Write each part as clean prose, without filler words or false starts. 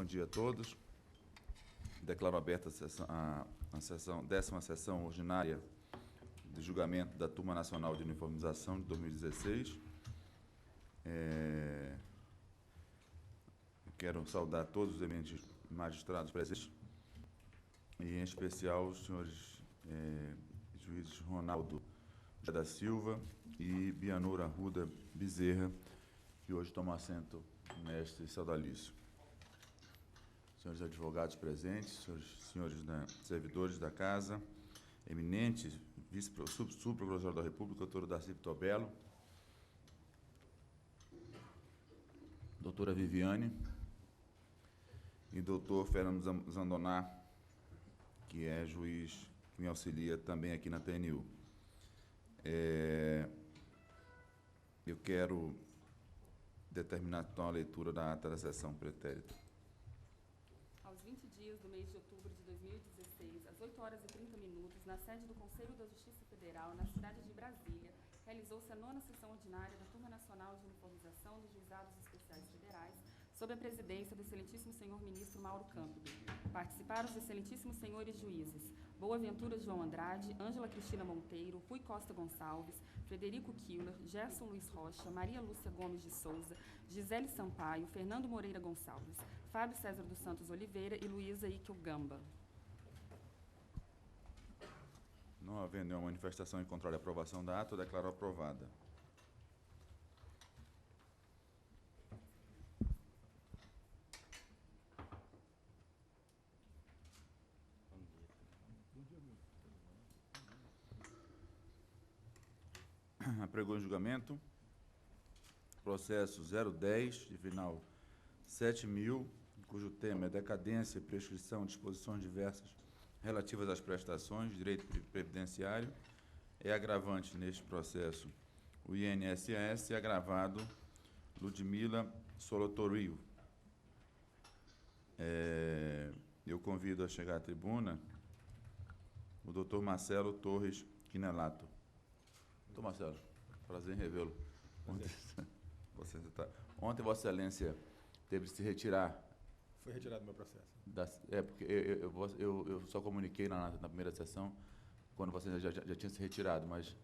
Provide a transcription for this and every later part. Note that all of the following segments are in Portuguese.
dia a todos. Declaro aberta a 10ª sessão ordinária de julgamento da Turma Nacional de Uniformização de 2016. Quero saudar todos os eminentes magistrados presentes, e em especial os senhores juízes Ronaldo da Silva e Bianor Arruda Bezerra, que hoje tomam assento neste saudalício. Senhores advogados presentes, senhores servidores da Casa, eminentes subprocurador da República, doutor Darcy Pitobello, doutora Viviane e doutor Fernando Zandoná, que é juiz que me auxilia também aqui na TNU. Eu quero determinar então a leitura da ata da sessão pretérita. Aos 20 dias do mês de outubro de 2016, às 8h30, na sede do Conselho da Justiça Federal, na cidade de Brasília, realizou-se a 9ª sessão ordinária da Turma Nacional de Uniformização dos Juizados Especiais Federais, sob a presidência do excelentíssimo senhor ministro Mauro Cândido. Participaram os excelentíssimos senhores juízes Boaventura João Andrade, Ângela Cristina Monteiro, Rui Costa Gonçalves, Frederico Killer, Gerson Luiz Rocha, Maria Lúcia Gomes de Souza, Gisele Sampaio, Fernando Moreira Gonçalves, Fábio César dos Santos Oliveira e Luísa Iquel Gamba. Não havendo nenhuma manifestação em contrário à aprovação da ata, eu declaro aprovada. Apregou em julgamento processo 010, de final 7.000, cujo tema é decadência, prescrição, disposições diversas relativas às prestações de direito previdenciário. É agravante neste processo o INSS e agravado Ludmila Solotorio. Eu convido a chegar à tribuna o doutor Marcelo Torres Quinelato. Doutor Marcelo, prazer em revê-lo. Ontem Vossa Excelência teve de se retirar. Foi retirado do meu processo. Porque eu só comuniquei na primeira sessão, quando você já tinha se retirado, mas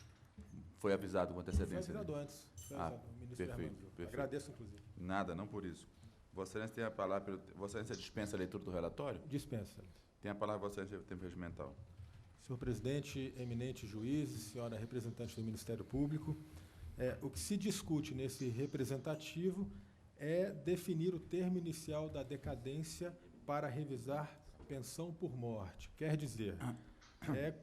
foi avisado com antecedência. Foi avisado antes. O ministro perfeito. Agradeço, inclusive. Nada, não por isso. Vossa Excelência tem a palavra. Vossa Excelência dispensa a leitura do relatório? Dispensa. Tem a palavra, Vossa Excelência, tempo regimental. Senhor presidente, eminente juízes, senhora representante do Ministério Público, o que se discute nesse representativo é definir o termo inicial da decadência para revisar pensão por morte. Quer dizer, é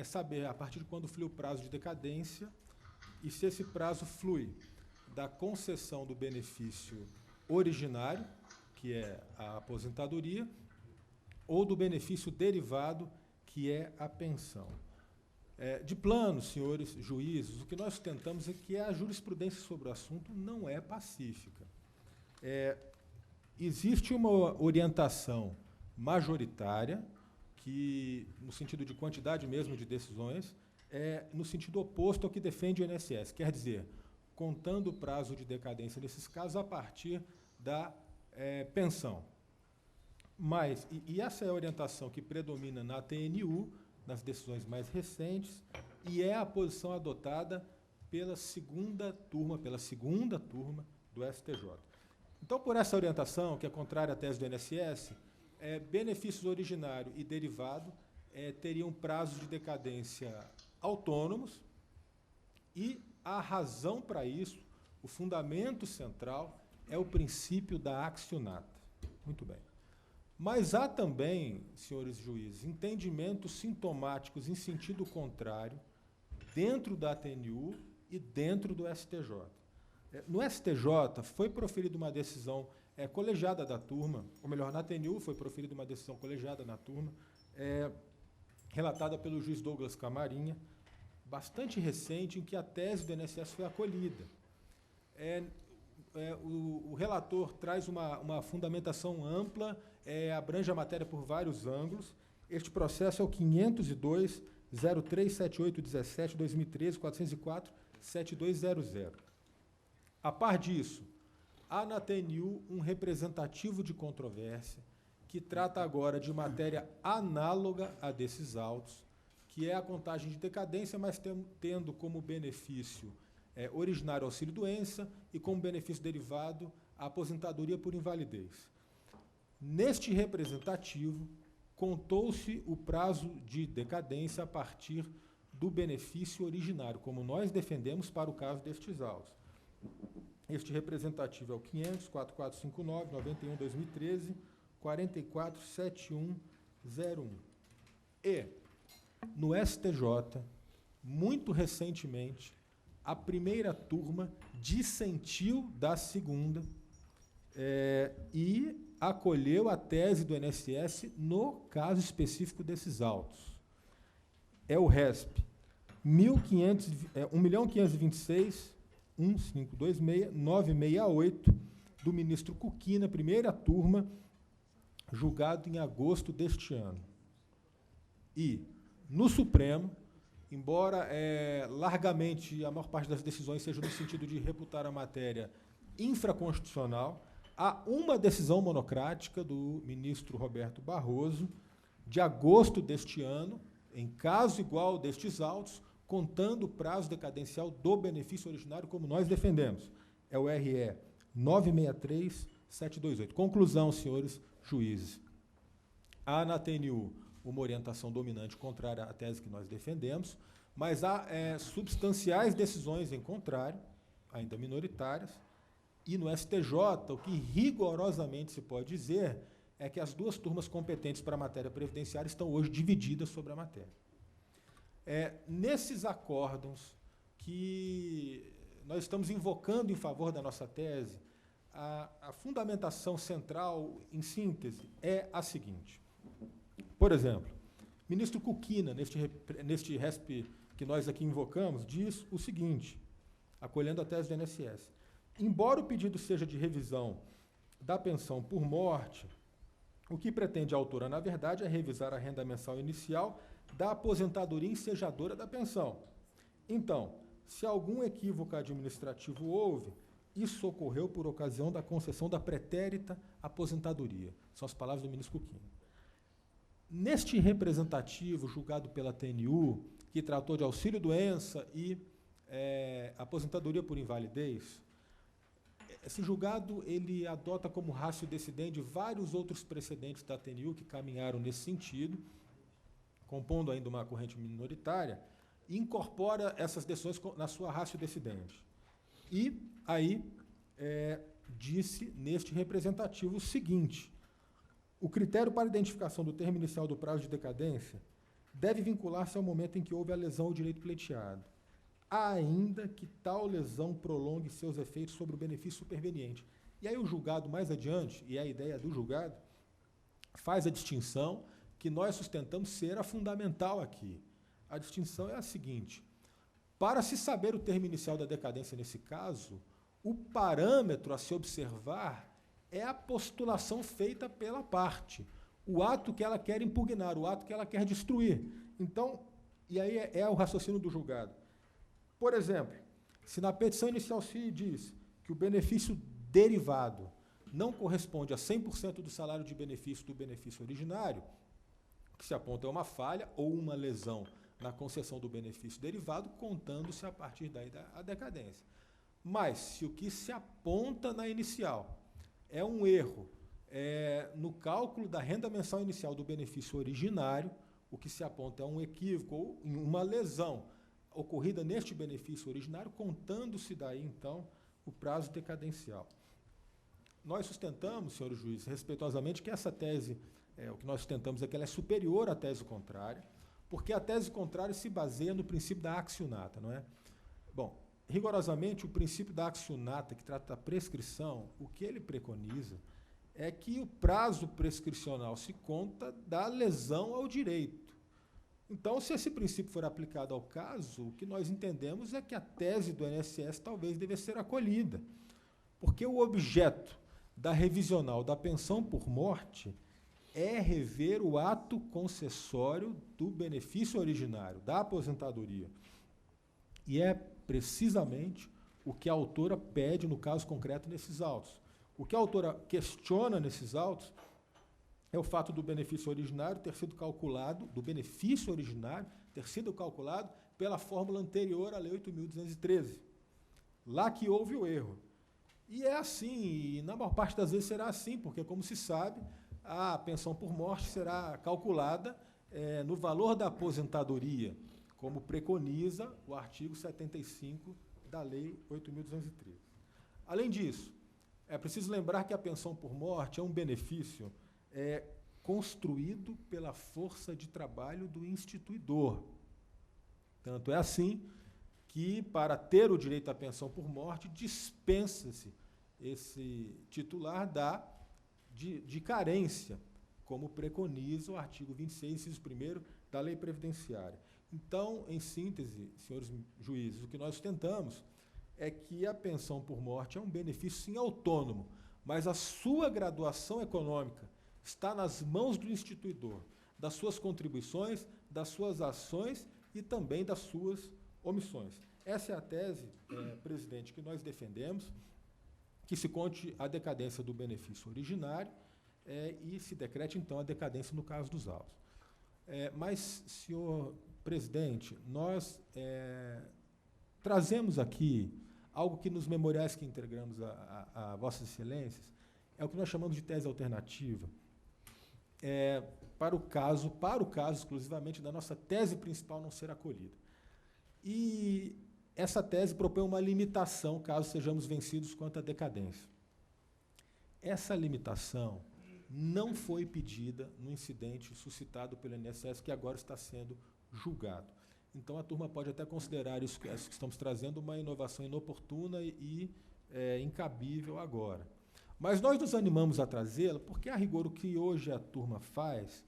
saber a partir de quando flui o prazo de decadência e se esse prazo flui da concessão do benefício originário, que é a aposentadoria, ou do benefício derivado, que é a pensão. De plano, senhores juízes, o que nós tentamos é que a jurisprudência sobre o assunto não é pacífica. Existe uma orientação majoritária, que, no sentido de quantidade mesmo de decisões, no sentido oposto ao que defende o INSS, quer dizer, contando o prazo de decadência nesses casos a partir da pensão. Mas, e essa é a orientação que predomina na TNU, nas decisões mais recentes, e é a posição adotada pela segunda turma do STJ. Então, por essa orientação, que é contrária à tese do INSS, benefícios originário e derivado teriam prazos de decadência autônomos, e a razão para isso, o fundamento central, é o princípio da accionata. Muito bem. Mas há também, senhores juízes, entendimentos sintomáticos em sentido contrário dentro da TNU e dentro do STJ. No STJ foi proferida uma decisão colegiada da turma, ou melhor, na TNU foi proferida uma decisão colegiada na turma, relatada pelo juiz Douglas Camarinha, bastante recente, em que a tese do INSS foi acolhida. O relator traz uma fundamentação ampla, abrange a matéria por vários ângulos. Este processo é o 502.037817/2013, 404.7200. A par disso, há na TNU um representativo de controvérsia que trata agora de matéria análoga a desses autos, que é a contagem de decadência, mas tendo como benefício originário auxílio-doença e como benefício derivado a aposentadoria por invalidez. Neste representativo, contou-se o prazo de decadência a partir do benefício originário, como nós defendemos para o caso destes autos. Este representativo é o 500, 4459, 91, 2013, 44, 7101. E, no STJ, muito recentemente, a primeira turma dissentiu da segunda e acolheu a tese do INSS no caso específico desses autos. É o RESP 1.526.1526968, do ministro Kukina, primeira turma, julgado em agosto deste ano. E, no Supremo, embora largamente a maior parte das decisões seja no sentido de reputar a matéria infraconstitucional, há uma decisão monocrática do ministro Roberto Barroso, de agosto deste ano, em caso igual destes autos, contando o prazo decadencial do benefício originário, como nós defendemos. É o RE 963728. Conclusão, senhores juízes. Há na TNU uma orientação dominante contrária à tese que nós defendemos, mas há substanciais decisões em contrário, ainda minoritárias, e no STJ, o que rigorosamente se pode dizer é que as duas turmas competentes para a matéria previdenciária estão hoje divididas sobre a matéria. Nesses acórdãos que nós estamos invocando em favor da nossa tese, a fundamentação central, em síntese, é a seguinte. Por exemplo, o ministro Kukina, neste RESP que nós aqui invocamos, diz o seguinte, acolhendo a tese do INSS. Embora o pedido seja de revisão da pensão por morte, o que pretende a autora, na verdade, é revisar a renda mensal inicial da aposentadoria ensejadora da pensão. Então, se algum equívoco administrativo houve, isso ocorreu por ocasião da concessão da pretérita aposentadoria. São as palavras do ministro Kukina. Neste representativo julgado pela TNU, que tratou de auxílio-doença e aposentadoria por invalidez, esse julgado ele adota como ratio decidendi vários outros precedentes da TNU que caminharam nesse sentido, compondo ainda uma corrente minoritária, e incorpora essas decisões na sua ratio decidendi. E aí disse neste representativo o seguinte: o critério para identificação do termo inicial do prazo de decadência deve vincular-se ao momento em que houve a lesão ao direito pleiteado, ainda que tal lesão prolongue seus efeitos sobre o benefício superveniente. E aí o julgado mais adiante, e a ideia do julgado, faz a distinção que nós sustentamos ser a fundamental aqui. A distinção é a seguinte: para se saber o termo inicial da decadência nesse caso, o parâmetro a se observar é a postulação feita pela parte, o ato que ela quer impugnar, o ato que ela quer destruir. Então, e aí é o raciocínio do julgado. Por exemplo, se na petição inicial se diz que o benefício derivado não corresponde a 100% do salário de benefício do benefício originário, o que se aponta é uma falha ou uma lesão na concessão do benefício derivado, contando-se a partir daí a decadência. Mas, se o que se aponta na inicial é um erro no cálculo da renda mensal inicial do benefício originário, o que se aponta é um equívoco ou uma lesão ocorrida neste benefício originário, contando-se daí, então, o prazo decadencial. Nós sustentamos, senhores juízes, respeitosamente, que essa tese, o que nós sustentamos é que ela é superior à tese contrária, porque a tese contrária se baseia no princípio da accionata, não é? Bom, rigorosamente, o princípio da accionata, que trata da prescrição, o que ele preconiza é que o prazo prescricional se conta da lesão ao direito. Então, se esse princípio for aplicado ao caso, o que nós entendemos é que a tese do INSS talvez deva ser acolhida, porque o objeto da revisional da pensão por morte é rever o ato concessório do benefício originário, da aposentadoria. E é precisamente o que a autora pede no caso concreto nesses autos. O que a autora questiona nesses autos é o fato do benefício originário ter sido calculado, pela fórmula anterior à Lei 8.213. Lá que houve o erro. E é assim, e na maior parte das vezes será assim, porque, como se sabe, a pensão por morte será calculada no valor da aposentadoria, como preconiza o artigo 75 da Lei 8.213. Além disso, é preciso lembrar que a pensão por morte é um benefício construído pela força de trabalho do instituidor. Tanto é assim que, para ter o direito à pensão por morte, dispensa-se esse titular de carência, como preconiza o artigo 26, inciso 1º da Lei Previdenciária. Então, em síntese, senhores juízes, o que nós tentamos é que a pensão por morte é um benefício, sim, autônomo, mas a sua graduação econômica está nas mãos do instituidor, das suas contribuições, das suas ações e também das suas omissões. Essa é a tese, presidente, que nós defendemos, que se conte a decadência do benefício originário e se decrete, então, a decadência no caso dos autos. Mas, senhor presidente, nós trazemos aqui algo que nos memoriais que integramos a Vossas Excelências é o que nós chamamos de tese alternativa, para o caso exclusivamente da nossa tese principal não ser acolhida. E essa tese propõe uma limitação caso sejamos vencidos quanto à decadência. Essa limitação não foi pedida no incidente suscitado pelo INSS, que agora está sendo julgado. Então, a turma pode até considerar isso que estamos trazendo uma inovação inoportuna e incabível agora. Mas nós nos animamos a trazê-la porque, a rigor, o que hoje a turma faz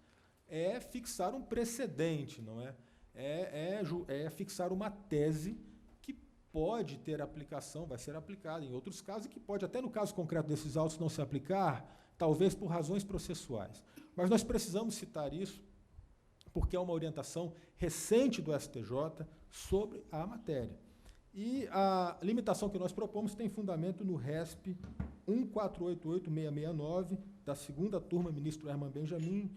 é fixar um precedente, não é? É fixar uma tese que pode ter aplicação, vai ser aplicada em outros casos, e que pode, até no caso concreto desses autos, não se aplicar, talvez por razões processuais. Mas nós precisamos citar isso porque é uma orientação recente do STJ sobre a matéria. E a limitação que nós propomos tem fundamento no RESP 1488669, da segunda turma, ministro Herman Benjamin,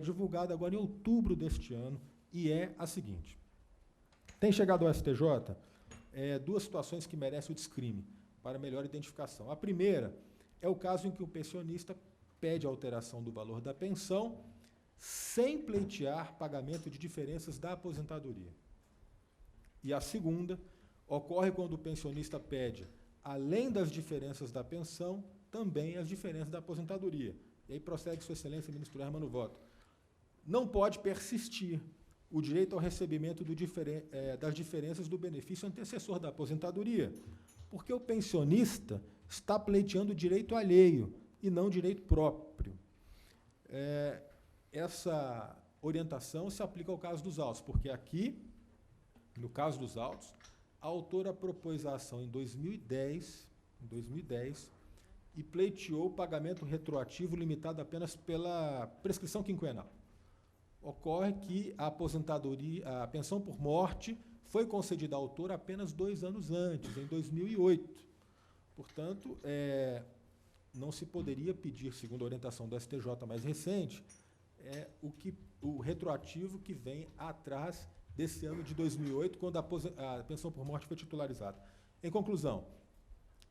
divulgada agora em outubro deste ano, e é a seguinte. Tem chegado ao STJ duas situações que merecem o descrime, para melhor identificação. A primeira é o caso em que o pensionista pede a alteração do valor da pensão sem pleitear pagamento de diferenças da aposentadoria. E a segunda ocorre quando o pensionista pede, além das diferenças da pensão, também as diferenças da aposentadoria. E aí prossegue Sua Excelência, ministro Herman, no voto. Não pode persistir o direito ao recebimento das diferenças do benefício antecessor da aposentadoria, porque o pensionista está pleiteando direito alheio e não direito próprio. Essa orientação se aplica ao caso dos autos, porque aqui, no caso dos autos, a autora propôs a ação em 2010, e pleiteou o pagamento retroativo limitado apenas pela prescrição quinquenal. Ocorre que a pensão por morte foi concedida à autora apenas 2 anos antes, em 2008. Portanto, não se poderia pedir, segundo a orientação do STJ mais recente, o retroativo que vem atrás desse ano de 2008, quando a pensão por morte foi titularizada. Em conclusão,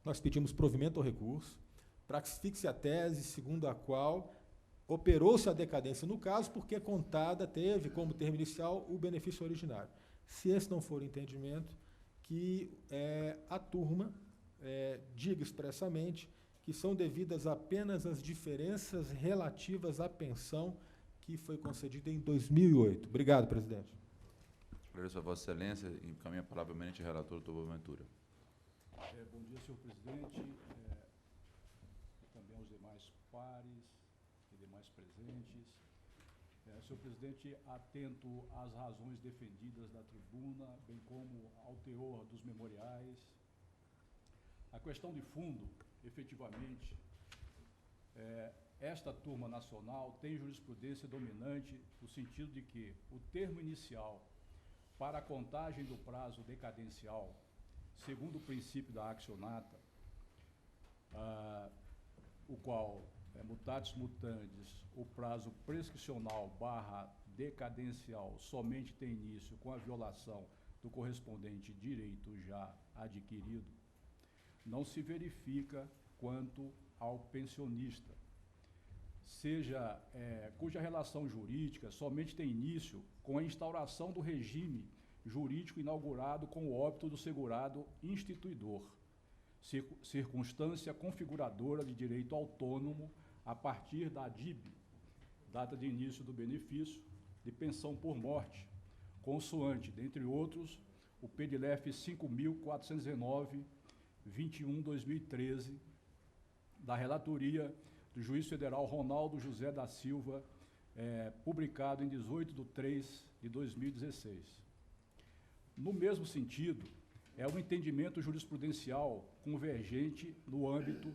nós pedimos provimento ao recurso para que se fixe a tese segundo a qual operou-se a decadência no caso, porque contada teve como termo inicial o benefício originário. Se esse não for o entendimento, que a turma diga expressamente que são devidas apenas as diferenças relativas à pensão que foi concedida em 2008. Obrigado, presidente. Agradeço a Vossa Excelência e encaminho a palavra ao eminente relator, doutor Boaventura. Bom dia, senhor presidente, também aos demais pares e demais presentes. Senhor presidente, atento às razões defendidas da tribuna, bem como ao teor dos memoriais, a questão de fundo, efetivamente, esta turma nacional tem jurisprudência dominante no sentido de que o termo inicial para a contagem do prazo decadencial segundo o princípio da accionata, o qual mutatis mutandis, o prazo prescricional / decadencial somente tem início com a violação do correspondente direito já adquirido, não se verifica quanto ao pensionista, cuja relação jurídica somente tem início com a instauração do regime jurídico inaugurado com o óbito do segurado instituidor, circunstância configuradora de direito autônomo a partir da DIB, data de início do benefício de pensão por morte, consoante, dentre outros, o PDLF 5.419, 21/2013, da relatoria do juiz federal Ronaldo José da Silva, publicado em 18/3/2016. No mesmo sentido, é um entendimento jurisprudencial convergente no âmbito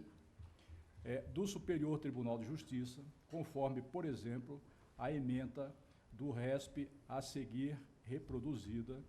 do Superior Tribunal de Justiça, conforme, por exemplo, a ementa do RESP a seguir reproduzida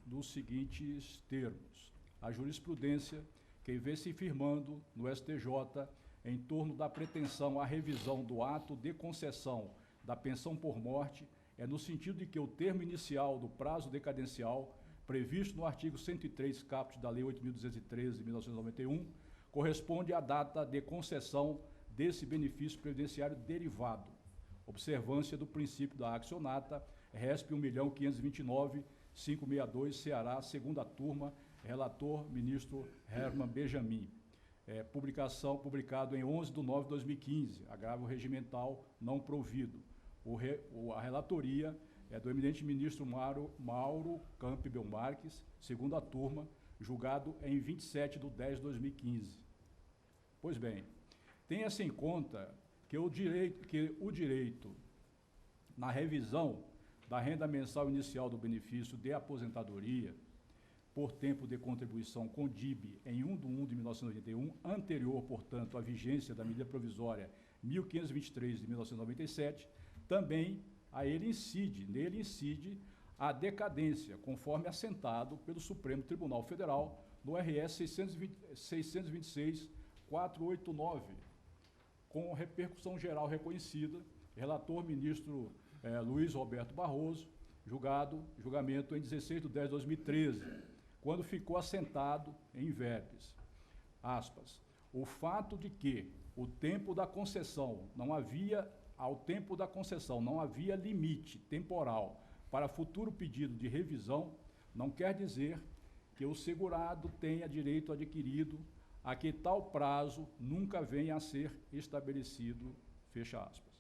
nos seguintes termos. A jurisprudência que vem se firmando no STJ em torno da pretensão à revisão do ato de concessão da pensão por morte é no sentido de que o termo inicial do prazo decadencial, previsto no artigo 103, caput da Lei 8.213, de 1991, corresponde à data de concessão desse benefício previdenciário derivado, observância do princípio da accionata, RESP 1.529.562, Ceará, segunda turma, relator, ministro Herman Benjamin. Publicado em 11/9/2015, agravo regimental não provido. A relatoria é do eminente ministro Mauro Campbell Marques, segunda turma, julgado em 27/10/2015. Pois bem, tenha-se em conta que o direito na revisão da renda mensal inicial do benefício de aposentadoria por tempo de contribuição com DIB em 1/1/1981, anterior, portanto, à vigência da medida provisória 1523 de 1997, também nele incide a decadência, conforme assentado pelo Supremo Tribunal Federal no RS 626.489, com repercussão geral reconhecida, relator ministro Luiz Roberto Barroso, julgamento em 16/10/2013, quando ficou assentado em verbis, aspas, o fato de que ao tempo da concessão não havia limite temporal para futuro pedido de revisão, não quer dizer que o segurado tenha direito adquirido a que tal prazo nunca venha a ser estabelecido, fecha aspas.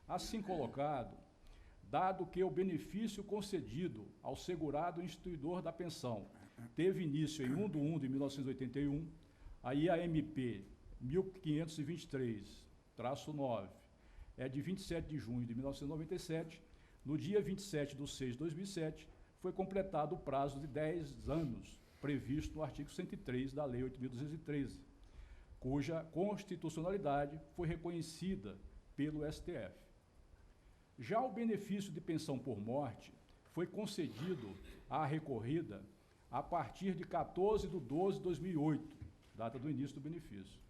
Assim colocado, dado que o benefício concedido ao segurado instituidor da pensão teve início em 1/1/1981, a IAMP 1523-9 é de 27 de junho de 1997, no dia 27/6/2007, foi completado o prazo de 10 anos previsto no artigo 103 da Lei 8.213, cuja constitucionalidade foi reconhecida pelo STF. Já o benefício de pensão por morte foi concedido à recorrida a partir de 14/12/2008, data do início do benefício.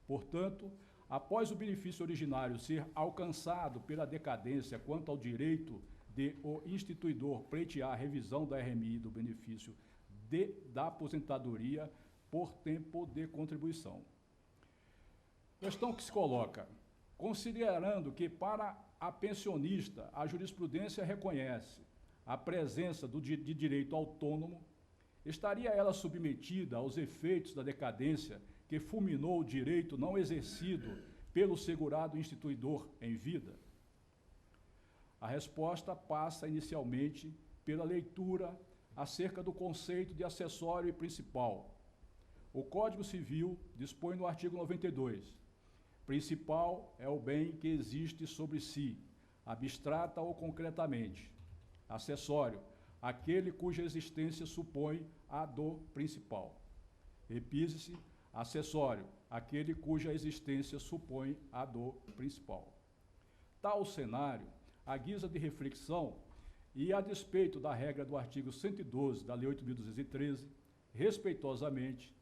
Portanto, após o benefício originário ser alcançado pela decadência quanto ao direito de o instituidor pleitear a revisão da RMI do benefício da aposentadoria por tempo de contribuição. Questão que se coloca, considerando que para a pensionista a jurisprudência reconhece a presença de direito autônomo, estaria ela submetida aos efeitos da decadência que fulminou o direito não exercido pelo segurado instituidor em vida? A resposta passa inicialmente pela leitura acerca do conceito de acessório e principal. O Código Civil dispõe no artigo 92: principal é o bem que existe sobre si, abstrata ou concretamente. Acessório, aquele cuja existência supõe a do principal. Repise-se, acessório, aquele cuja existência supõe a do principal. Tal cenário, à guisa de reflexão e a despeito da regra do artigo 112 da Lei 8.213, respeitosamente,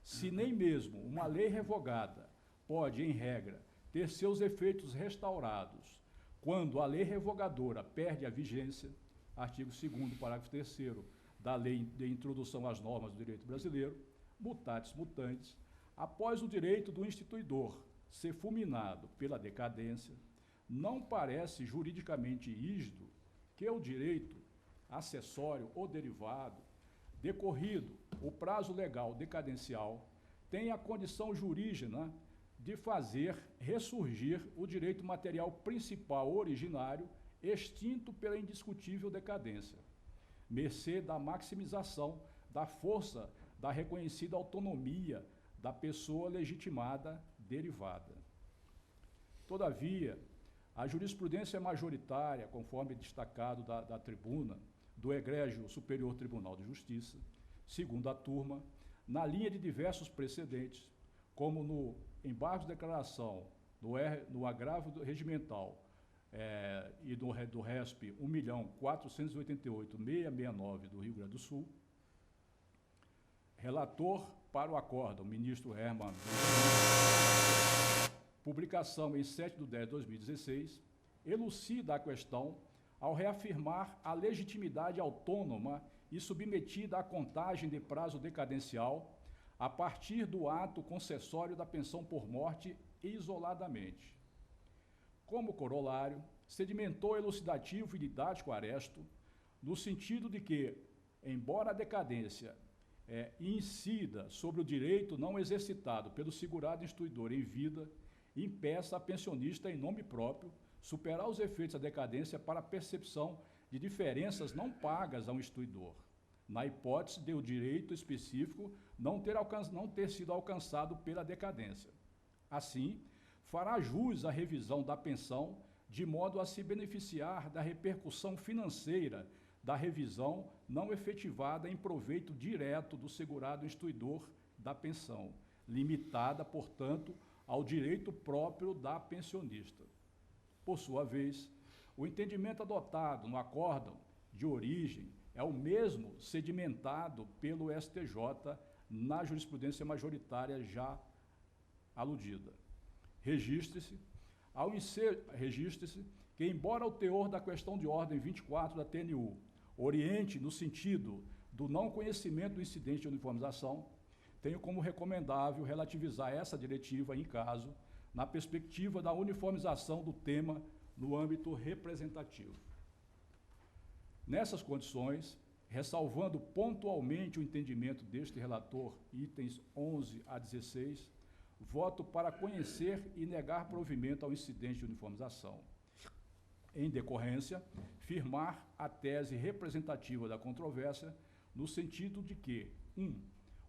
se nem mesmo uma lei revogada pode, em regra, ter seus efeitos restaurados quando a lei revogadora perde a vigência, artigo 2º, parágrafo 3º da Lei de Introdução às Normas do Direito Brasileiro, mutatis mutandis, após o direito do instituidor ser fulminado pela decadência, não parece juridicamente rígido que o direito acessório ou derivado, decorrido o prazo legal decadencial, tenha a condição jurígena de fazer ressurgir o direito material principal originário, extinto pela indiscutível decadência, mercê da maximização da força da reconhecida autonomia da pessoa legitimada derivada. Todavia, a jurisprudência majoritária, conforme destacado da tribuna, do Egrégio Superior Tribunal de Justiça, segunda turma, na linha de diversos precedentes, como no embargo de declaração, no agravo regimental e do RESP 1.488.669 do Rio Grande do Sul, relator para o acórdão, ministro Herman, publicação em 7/10/2016, elucida a questão ao reafirmar a legitimidade autônoma e submetida à contagem de prazo decadencial a partir do ato concessório da pensão por morte isoladamente. Como corolário, sedimentou elucidativo e didático aresto, no sentido de que, embora a decadência incida sobre o direito não exercitado pelo segurado instituidor em vida, impeça a pensionista em nome próprio superar os efeitos da decadência para a percepção de diferenças não pagas ao instituidor, na hipótese de o direito específico não ter sido alcançado pela decadência. Assim, fará jus à revisão da pensão, de modo a se beneficiar da repercussão financeira da revisão não efetivada em proveito direto do segurado instituidor da pensão, limitada, portanto, ao direito próprio da pensionista. Por sua vez, o entendimento adotado no acórdão de origem é o mesmo sedimentado pelo STJ na jurisprudência majoritária já aludida. Registre-se que, embora o teor da questão de ordem 24 da TNU oriente no sentido do não conhecimento do incidente de uniformização, tenho como recomendável relativizar essa diretiva em caso, na perspectiva da uniformização do tema no âmbito representativo. Nessas condições, ressalvando pontualmente o entendimento deste relator, itens 11 a 16, voto para conhecer e negar provimento ao incidente de uniformização. Em decorrência, firmar a tese representativa da controvérsia no sentido de que, 1.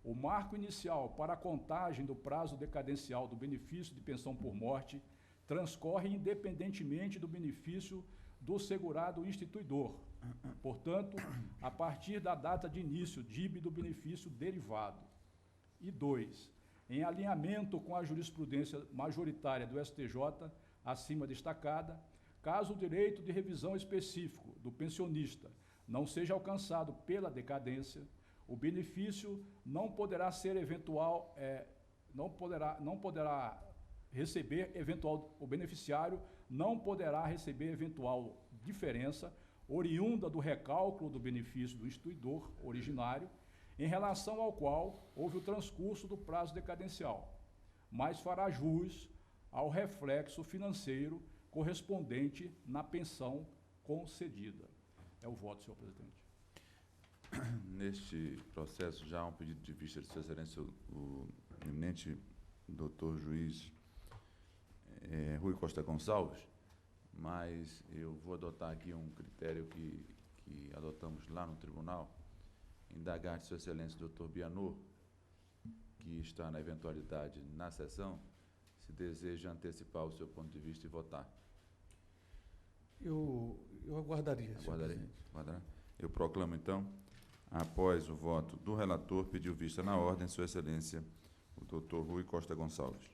O marco inicial para a contagem do prazo decadencial do benefício de pensão por morte transcorre independentemente do benefício do segurado instituidor, portanto, a partir da data de início do benefício derivado. E 2. Em alinhamento com a jurisprudência majoritária do STJ, acima destacada, caso o direito de revisão específico do pensionista não seja alcançado pela decadência, o benefício não poderá receber eventual, o beneficiário não poderá receber eventual diferença oriunda do recálculo do benefício do instituidor originário, em relação ao qual houve o transcurso do prazo decadencial, mas fará jus ao reflexo financeiro correspondente na pensão concedida. É o voto, senhor presidente. Neste processo, já há um pedido de vista de Sua Excelência, o eminente doutor juiz Rui Costa Gonçalves, mas eu vou adotar aqui um critério que adotamos lá no tribunal, indagar de Sua Excelência doutor Bianor, que está na eventualidade na sessão, se deseja antecipar o seu ponto de vista e votar. Eu aguardaria. Aguardará. Eu proclamo, então, após o voto do relator, pediu vista na ordem, Sua Excelência, o doutor Rui Costa Gonçalves.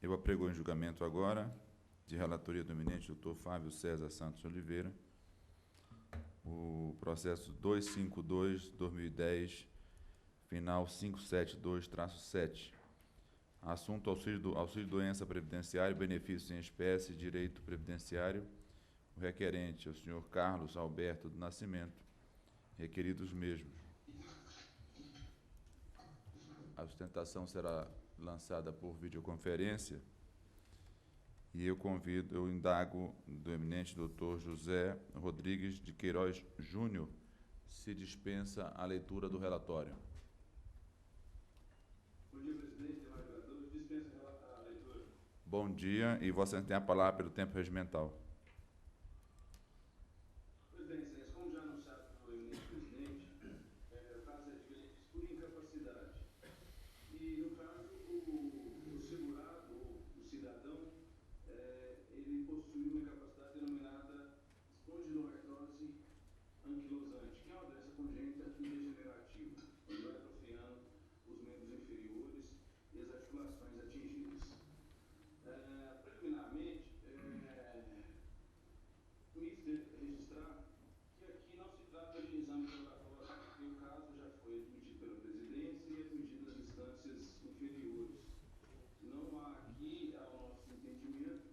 Eu aprego em julgamento agora, de relatoria do eminente doutor Fábio César Santos Oliveira, o processo 252-2010, final 572-7. Assunto auxílio doença previdenciário, benefícios em espécie, direito previdenciário. O requerente é o senhor Carlos Alberto do Nascimento, requeridos mesmos. A sustentação será lançada por videoconferência e eu indago do eminente doutor José Rodrigues de Queiroz Júnior se dispensa a leitura do relatório. Bom dia, presidente, demais vereadores. Dispensa a leitura. Bom dia, e Vossa Excelência tem a palavra pelo tempo regimental. Presidente, como já anunciado pelo eminente presidente, o caso é de benefício por incapacidade. E, no caso, o segurado, o cidadão, ele possui uma incapacidade denominada espondiloartrose anquilosante, que é uma doença congênita e degenerativa, onde vai atrofiando os membros inferiores e as articulações atingidas. Preliminarmente, mister registrar que aqui não se trata de exame laboratório, porque o caso já foi admitido pela presidência e admitido nas instâncias inferiores. Não há aqui, ao nosso entendimento,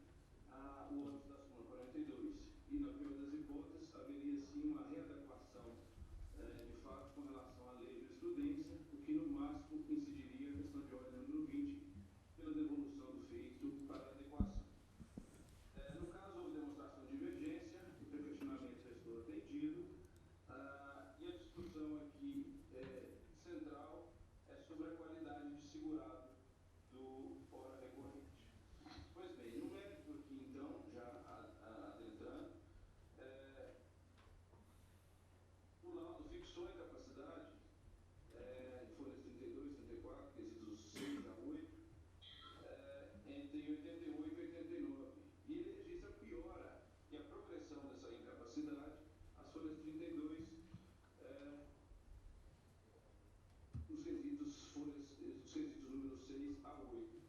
o âmbito da súmula 42. E, na pior das hipóteses, haveria sim uma readequação de fato com relação à lei de jurisprudência, o que no máximo incidiria a questão de ordem número 20, pela devolução do feito para a adequação. No caso, houve demonstração de divergência, o pré-questionamento restou atendido, e a discussão aqui central é sobre a qualidade de segurado do fora recorrente. Pois bem, no mérito aqui, então, já adentrando, o laudo fixou a incapacidade em folhas 32, 34, quesitos 6 a 8, entre 88 e 89. E ele registra a piora e a progressão dessa incapacidade, as folhas 32, os quesitos número 6 a 8.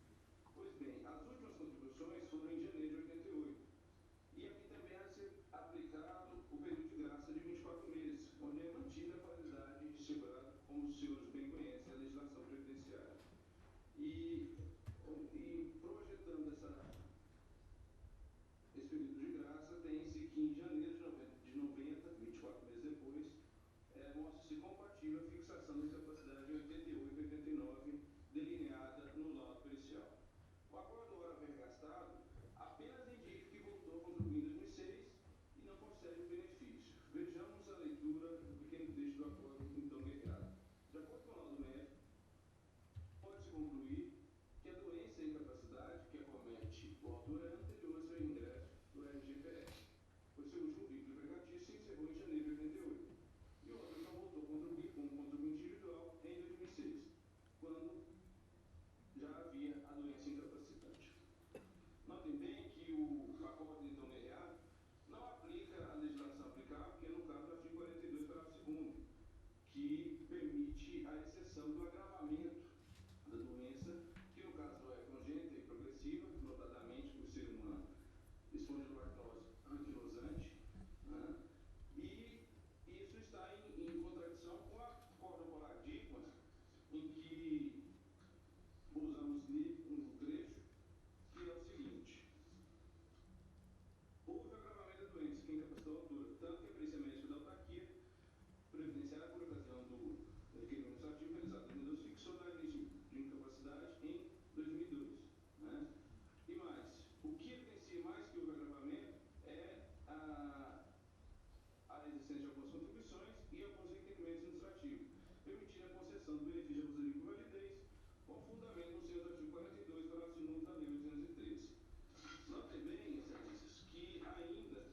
Pois bem, as últimas contribuições foram em janeiro de 88. E aqui também há de ser aplicado o período de graça de 24 meses, onde é mantida a qualidade de segurado, como os senhores bem conhecem, a legislação previdenciária. E projetando esse período de graça, tem-se que em janeiro de 90, 24 meses depois, mostra-se compatível a fixação da incapacidade de 88 e 89, delineada no laudo pericial. O acordo ora vergastado apenas indica que voltou a contribuir em 2006 e não concede o benefício. Vejamos a leitura do pequeno trecho do acordo, então, guerreado. De acordo com o laudo médico, pode-se concluir que a doença e a incapacidade que acomete o autor é anterior ao seu ingresso no RGPS, pois seu último vínculo empregatício se encerrou em janeiro de 88. E o autor só voltou a contribuir como contribuinte individual em 2006, quando já havia a doença incapacitante. Notem bem que o acordo, então, guerreado não aplica a legislação aplicável, que é, no caso, o artigo 42, parágrafo 2º, que permite a exceção do agravamento da doença, que no caso é congênita e progressiva, notadamente por ser uma espondiloartrose anquilosante, né? E isso está em contradição com a corda paradigma em que usamos um trecho, que é o seguinte: houve agravamento da doença que incapacitou a autora, tanto que a perícia médica da autarquia previdenciária, por ocasião do requerimento administrativo realizado em 2012, fixou na limite de incapacidade em 2002. Né? E mais, o que evidencia mais que houve agravamento é a existência de algumas contribuições e alguns requerimentos administrativos, permitindo a concessão do benefício de aposentadoria por validez, com fundamento nos seus artigos 42, parágrafo 2º da Lei 813. Notem bem, excelências, que ainda,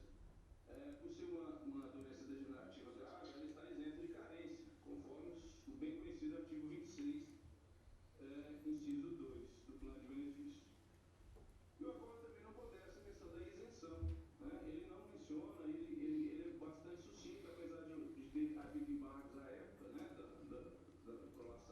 por ser uma doença degenerativa grave, ela está isenta de carência, conforme o bem conhecido artigo 26, inciso 2 do plano de benefício. E o acordo também não pondera essa questão da isenção, né? Ele não menciona, ele é bastante sucinto, apesar de ter havido embargos à época, né, da prolação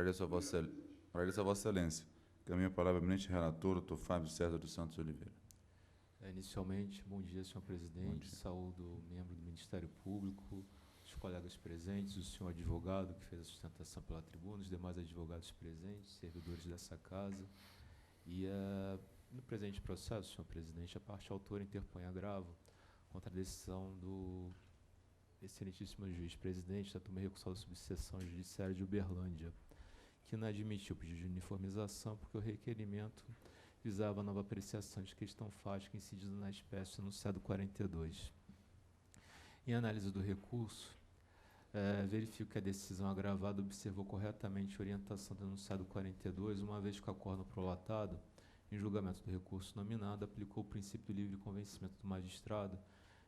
Agradeço a Vossa Excelência. Caminho a palavra ao eminente relator, doutor Fábio César dos Santos Oliveira. Inicialmente, bom dia, senhor presidente. Bom dia. Saúdo o membro do Ministério Público, os colegas presentes, o senhor advogado que fez a sustentação pela tribuna, os demais advogados presentes, servidores dessa casa. E no presente processo, senhor presidente, a parte autora interpõe agravo contra a decisão do excelentíssimo juiz presidente da turma recursal da subseção judiciária de Uberlândia, que não admitiu o pedido de uniformização porque o requerimento visava a nova apreciação de questão fática incidida na espécie enunciado 42. Em análise do recurso, verifico que a decisão agravada observou corretamente a orientação do enunciado 42, uma vez que o acórdão prolatado, em julgamento do recurso nominado, aplicou o princípio do livre convencimento do magistrado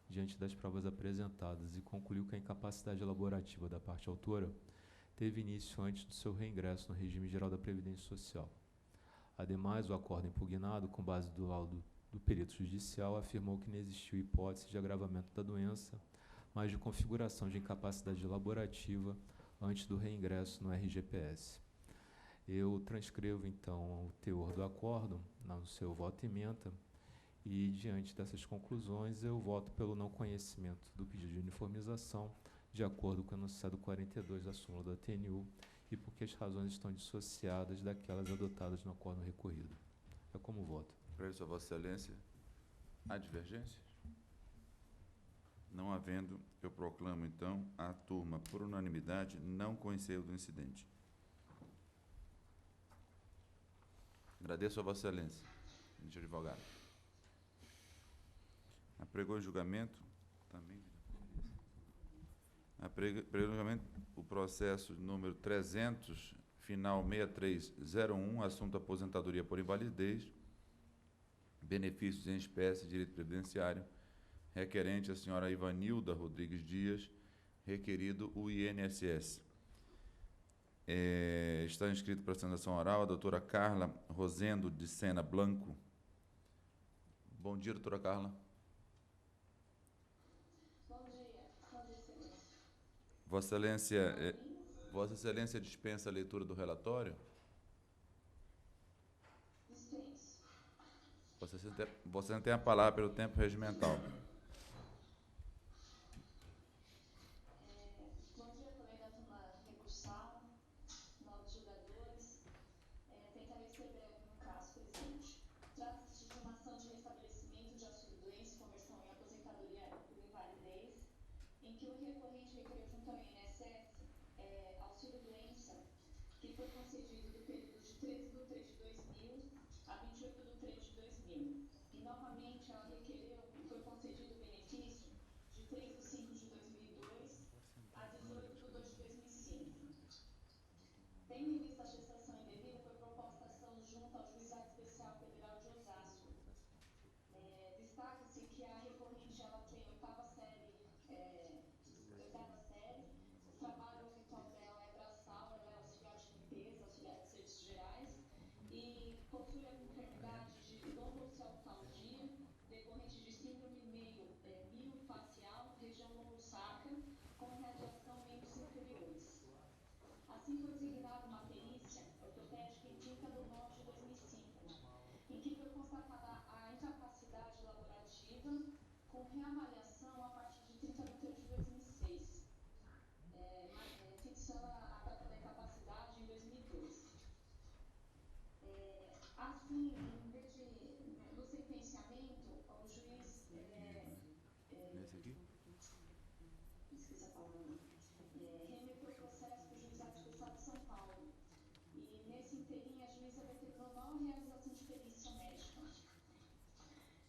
diante das provas apresentadas e concluiu que a incapacidade elaborativa da parte autora teve início antes do seu reingresso no regime geral da Previdência Social. Ademais, o acórdão impugnado, com base do laudo do perito judicial, afirmou que não existiu hipótese de agravamento da doença, mas de configuração de incapacidade elaborativa antes do reingresso no RGPS. Eu transcrevo, então, o teor do acórdão no seu voto ementa e, diante dessas conclusões, eu voto pelo não conhecimento do pedido de uniformização, de acordo com o enunciado 42 da súmula da TNU, e porque as razões estão dissociadas daquelas adotadas no acórdão recorrido. É como voto. Agradeço a Vossa Excelência. Há divergências? Não havendo, eu proclamo, então, a turma, por unanimidade, não conheceu do incidente. Agradeço a Vossa Excelência. Senhor advogado. Apregou em julgamento. Também. Apregou em julgamento o processo número 300, final 6301, assunto aposentadoria por invalidez, benefícios em espécie, direito previdenciário, requerente a senhora Ivanilda Rodrigues Dias, requerido o INSS. Está inscrito para apresentação oral a doutora Carla Rosendo de Sena Blanco. Bom dia, doutora Carla. Bom dia, excelência. Vossa Excelência dispensa a leitura do relatório? Dispenso. Vossa Excelência tem a palavra pelo tempo regimental. Bom dia, colega da turma recursal, novos julgadores. Tentarei ser breve no caso presente. Trata-se de uma ação de restabelecimento de auxílio-doença, conversão em aposentadoria por invalidez, em que o recorrente requereu junto ao INSS auxílio-doença que foi concedido do período de 13/3/2000 a 28/3/2000. E, novamente, ela requereu e foi concedido o benefício de 3/5/2002 a 18/2/2005. Tendo em vista a gestação indevida, foi proposta ação junto ao Juizado Especial Federal de Osasco. Destaca-se que a recorrente ela tem oitava série, o trabalho habitual dela é braçal, ela é auxiliar de limpeza, auxiliar de serviços gerais e possui a enfermidade de lombocetalgia, decorrente de síndrome miofacial, região lombo-sacra, com radiação membros inferiores. Assim foi designada uma perícia ortopédica em 30/9/2005, em que foi constatada a incapacidade laborativa com reavaliação a partir de 30/3/2006, fixando a data da incapacidade em 2002. Assim, em vez de, no sentenciamento, o juiz Nesse aqui? esqueci a palavra, remeteu o processo para o Juizado Especial de São Paulo. E, nesse inteirinho, a juíza determinou não realização de perícia médica.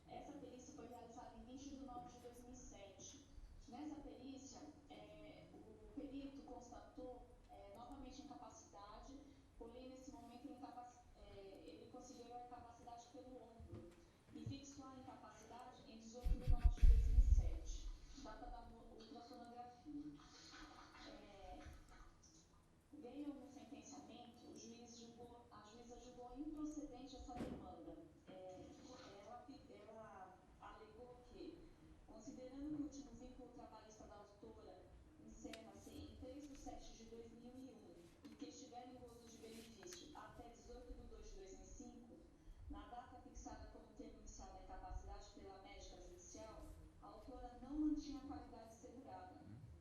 Essa perícia foi realizada em 20/9/2007. Nessa perícia, o perito constatou novamente incapacidade, porém, nesse momento, ele considerou a incapacidade pelo ombro e fixou a incapacidade em 18/9/2007, data da ultrassonografia. Veio no sentenciamento, a juíza julgou improcedente essa demanda. Ela alegou que, considerando que o último vínculo trabalhista da autora encerra-se em 3/7/2001 e que estiver em gozo de na data fixada como termo inicial da incapacidade pela médica judicial, a autora não mantinha a qualidade assegurada.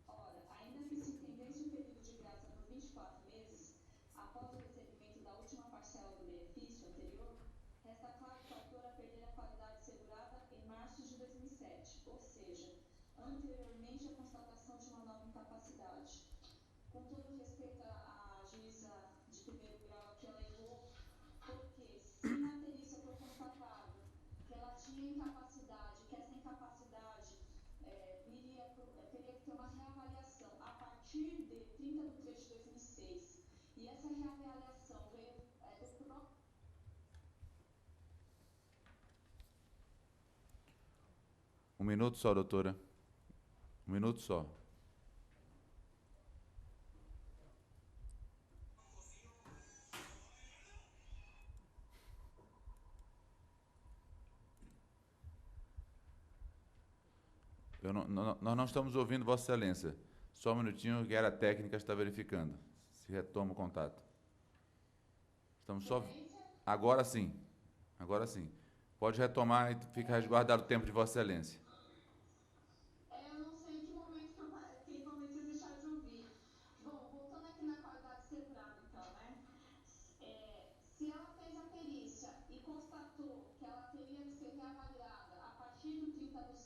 Ora, ainda que se entendesse o período de graça por 24 meses, após o recebimento da última parcela do benefício anterior, resta claro que a autora perdera a qualidade assegurada em março de 2007, ou seja, anteriormente à constatação de uma nova incapacidade. Com todo respeito à juíza de primeiro grau que alegou, porque se na perícia for constatado que ela tinha incapacidade, que essa incapacidade teria que ter uma reavaliação a partir de 30 de 3 de 2006, e essa reavaliação veio do próprio... Um minuto só, doutora. Um minuto só. Nós não estamos ouvindo Vossa Excelência. Só um minutinho, que a área técnica está verificando. Se retoma o contato. Estamos só... Agora sim. Agora sim. Pode retomar e fica resguardado o tempo de Vossa Excelência. Eu não sei em que momento vocês deixaram de ouvir. Bom, voltando aqui na qualidade assegurada, então, né? Se ela fez a perícia e constatou que ela teria que ser reavaliada a partir do 30 de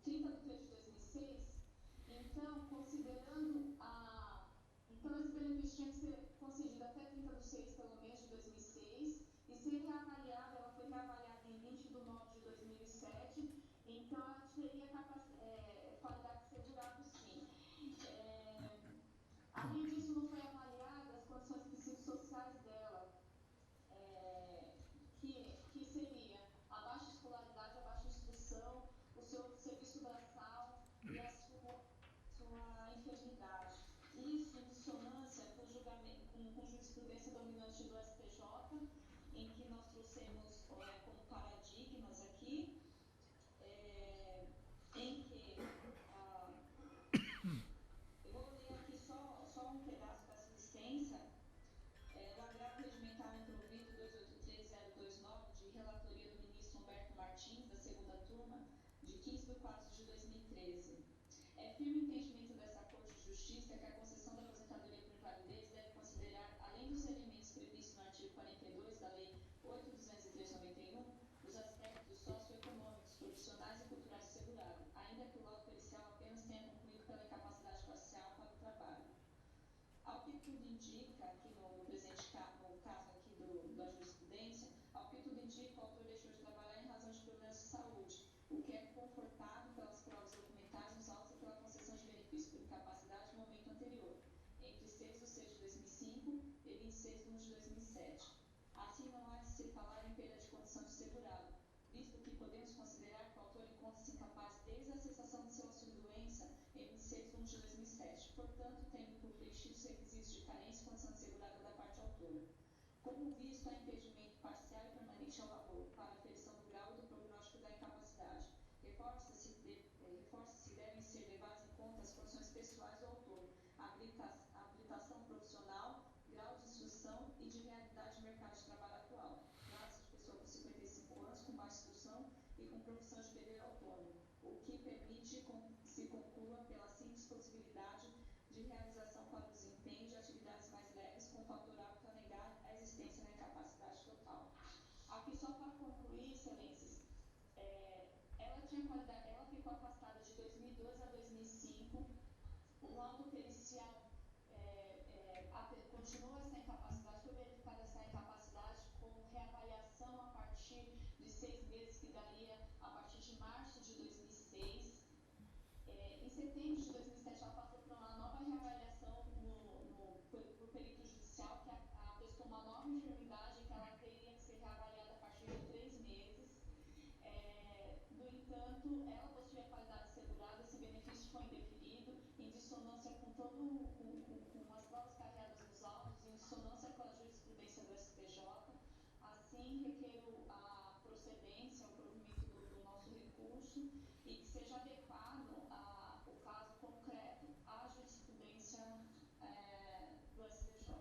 3 de 2006, então, considerando então, esse benefício tinha que ser concedido até 30 de 6, pelo mês de 2006, e ser reavaliada, ela foi reavaliada em 20 de 9 de 2007, então ela teria qualidade assegurada, sim. Além disso, não foi avaliada as condições psicossociais dela, que seria a baixa escolaridade, a baixa instrução, o seu serviço braçal e a sua enfermidade. Isso em dissonância com jurisprudência dominante do STJ, em que nós trouxemos como paradigmas aqui, em que eu vou ler aqui só um pedaço dessa licença, o agravo regimental improvido 283029, de relatoria do ministro Humberto Martins, da segunda turma, de 15 de 4 de 2013. É firme entendimento dessa Corte de Justiça que a concessão da aposentadoria por invalidez deve considerar, além dos elementos previstos no artigo 42 da Lei 8.203/91, os aspectos socioeconômicos, profissionais e culturais do segurado, ainda que o laudo pericial apenas tenha concluído pela incapacidade parcial para o trabalho. Ao que tudo indica, aqui no presente caso aqui da jurisprudência, ao que tudo indica, o autor deixou de trabalhar em razão de problemas de saúde, o que é confortado pelas provas documentais nos autos e pela concessão de benefício por incapacidade no momento anterior, entre 6 de 6 de 2005 e 26 de 1 de 2007. Assim, não há de se falar em perda de condição de segurado, visto que podemos considerar que o autor encontra-se incapaz desde a cessação de seu auxílio-doença em 26 de 1 de 2007, portanto, tendo por preenchido os requisitos de carência e condição de segurada da parte autora. Como visto, há impedimento parcial e permanente ao labor para a aferição do grau e do prognóstico da incapacidade. Reforça-se devem ser levadas em conta as condições pessoais do autor, habilitação profissional, grau de instrução e de realidade do mercado de trabalho atual. Trata-se de pessoa com 55 anos, com baixa instrução e com profissão de pedreiro autônomo, o que permite se conclua pela simples possibilidade de realização para o desempenho de atividades mais leves com fator apto a negar a existência da incapacidade total. Aqui, só para concluir, excelências, ela ficou afastada de 2002 a 2005, o laudo pericial continuou essa incapacidade, foi verificada essa incapacidade com reavaliação a partir de 6 meses, que daria a partir de março de 2006. Em setembro de 2007, ela passou por uma nova reavaliação por perito judicial, que atestou uma nova enfermidade, que ela teria que ser reavaliada a partir de 3 meses. No entanto, ela possuía qualidade assegurada, esse benefício foi indeferido, em dissonância com as provas carreadas nos autos, em dissonância com a jurisprudência do STJ. Assim, requeiro a procedência, o provimento do nosso recurso, e que seja adequado o caso concreto à jurisprudência do STJ.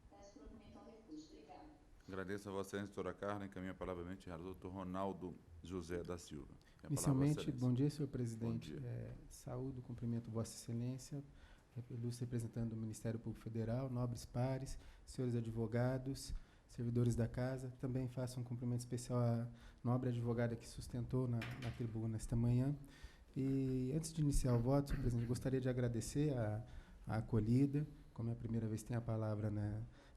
Peço provimento ao recurso. Obrigada. Agradeço a Vossa Excelência, doutora Carla. Encaminho a palavra ao doutor Ronaldo José da Silva. Tem a palavra, Vossa Inicialmente, Excelência. bom dia, senhor presidente. Bom dia. Saúdo, cumprimento Vossa Excelência, ilustre representante do Ministério Público Federal, nobres pares, senhores advogados, servidores da casa. Também faço um cumprimento especial à nobre advogada que sustentou na tribuna esta manhã. E antes de iniciar o voto, senhor presidente, gostaria de agradecer a acolhida, como é a primeira vez que tenho a palavra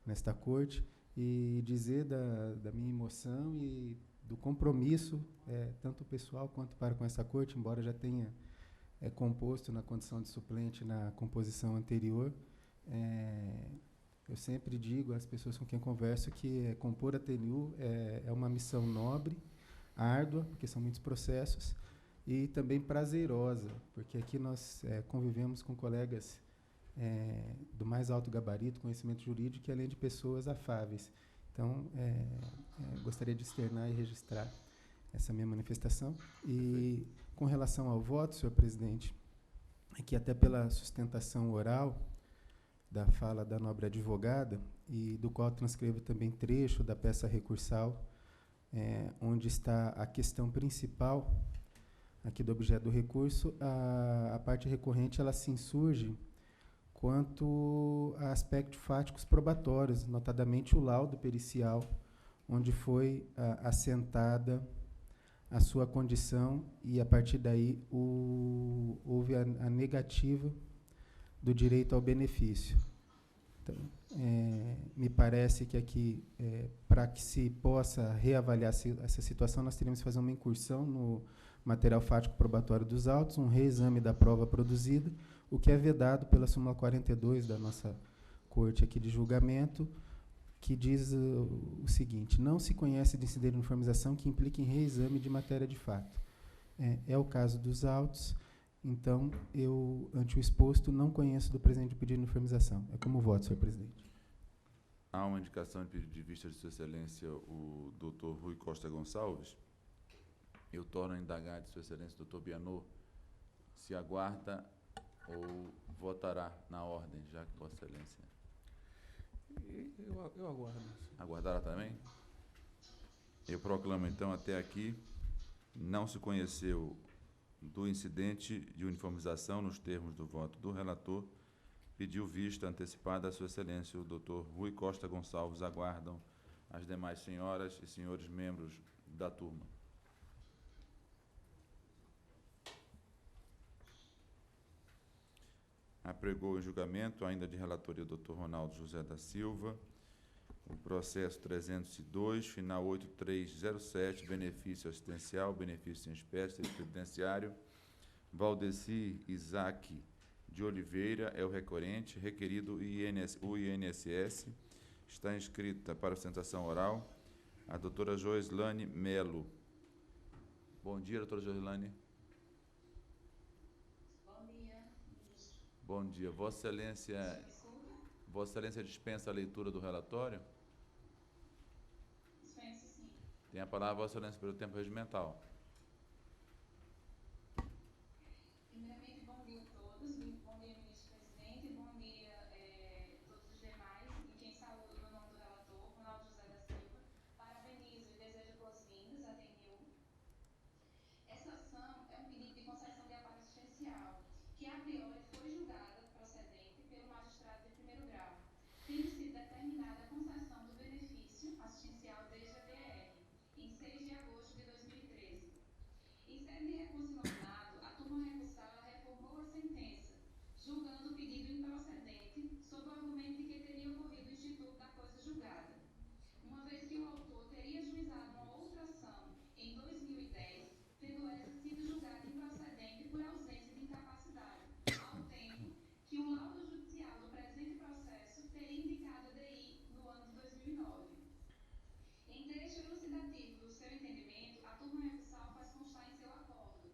nesta corte, e dizer da minha emoção e do compromisso, tanto pessoal quanto para com essa corte, embora já tenha composto na condição de suplente na composição anterior. Eu sempre digo às pessoas com quem converso que compor a TNU é uma missão nobre, árdua, porque são muitos processos, e também prazerosa, porque aqui nós convivemos com colegas do mais alto gabarito, conhecimento jurídico, e além de pessoas afáveis. Então, gostaria de externar e registrar essa minha manifestação. E, com relação ao voto, senhor presidente, é que até pela sustentação oral da fala da nobre advogada, e do qual transcrevo também trecho da peça recursal, onde está a questão principal aqui do objeto do recurso, a parte recorrente ela se insurge quanto a aspectos fáticos probatórios, notadamente o laudo pericial, onde foi assentada a sua condição e, a partir daí, houve a negativa do direito ao benefício. Então, me parece que aqui, para que se possa reavaliar essa situação, nós teríamos que fazer uma incursão no material fático probatório dos autos, um reexame da prova produzida, o que é vedado pela súmula 42 da nossa corte aqui de julgamento, que diz o seguinte: não se conhece de incidente de uniformização que implique em reexame de matéria de fato. É o caso dos autos, então, eu, ante o exposto, não conheço do presente pedido de uniformização. É como voto, senhor presidente. Há uma indicação de pedido de vista de Sua Excelência, o doutor Rui Costa Gonçalves. Eu torno a indagar de Sua Excelência, doutor Bianor, se aguarda ou votará na ordem, já que Vossa Excelência... Eu aguardo. Aguardará também? Eu proclamo, então, até aqui, não se conheceu do incidente de uniformização nos termos do voto do relator, pediu vista antecipada a Sua Excelência, o doutor Rui Costa Gonçalves. Aguardam as demais senhoras e senhores membros da turma. Apregou em julgamento, ainda de relatoria, o Dr. Ronaldo José da Silva, o processo 302, final 8307, benefício assistencial, benefício em espécie, previdenciário. Valdeci Isaac de Oliveira é o recorrente, requerido o INSS. Está inscrita para sustentação oral a doutora Joislane Melo. Bom dia, doutora Joislane. Bom dia. Vossa Excelência dispensa a leitura do relatório? Dispenso, sim. Tem a palavra, Vossa Excelência, pelo tempo regimental. Primeiramente, bom dia a todos. Bom dia, ministro-presidente. Bom dia a todos os demais. E quem saúda no nome do relator, Ronaldo José da Silva. Parabenizo e desejo boas-vindas à TNU. Essa ação é um pedido de concessão de amparo assistencial, que a priori foi julgada procedente pelo magistrado de primeiro grau, tendo sido determinada a concessão do benefício assistencial desde a DR, em 6 de agosto de 2013. Em sede de recurso inominado, a turma recursal reformou a sentença, julgando o pedido improcedente, sob o argumento de que teria ocorrido o instituto da coisa julgada, uma vez que o autor teria juizado uma outra ação em 2010, tendo essa sido julgada improcedente por ausência de incapacidade, ao tempo que o laudo judicial do presente processo teria indicado a DI no ano de 2009. Em trecho elucidativo do seu entendimento, a turma recursal faz constar em seu acordo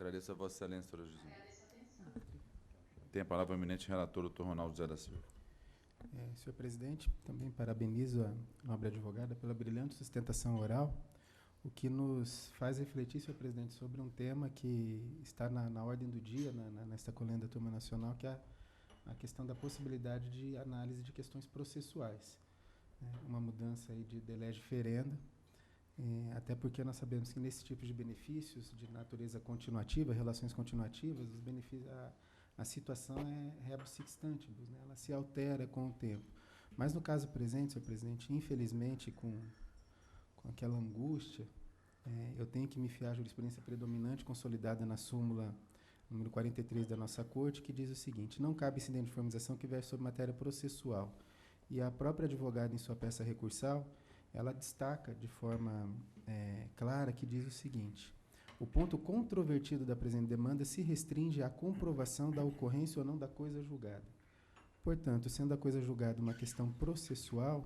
Agradeço a Vossa Excelência, doutora José. Agradeço a atenção. Tem a palavra o eminente relator, doutor Ronaldo José da Silva. Senhor presidente, também parabenizo a nobre advogada pela brilhante sustentação oral, o que nos faz refletir, senhor presidente, sobre um tema que está na ordem do dia, nesta colenda da Turma Nacional, que é a questão da possibilidade de análise de questões processuais. Uma mudança aí de lege ferenda, até porque nós sabemos que nesse tipo de benefícios de natureza continuativa, relações continuativas, os benefícios, a situação é rebus sic stantibus, né? Ela se altera com o tempo. Mas no caso presente, senhor presidente, infelizmente, com aquela angústia, eu tenho que me fiar à jurisprudência predominante consolidada na súmula número 43 da nossa Corte, que diz o seguinte: não cabe incidente de uniformização que verse sobre matéria processual. E a própria advogada, em sua peça recursal, ela destaca de forma clara que diz o seguinte: o ponto controvertido da presente demanda se restringe à comprovação da ocorrência ou não da coisa julgada. Portanto, sendo a coisa julgada uma questão processual,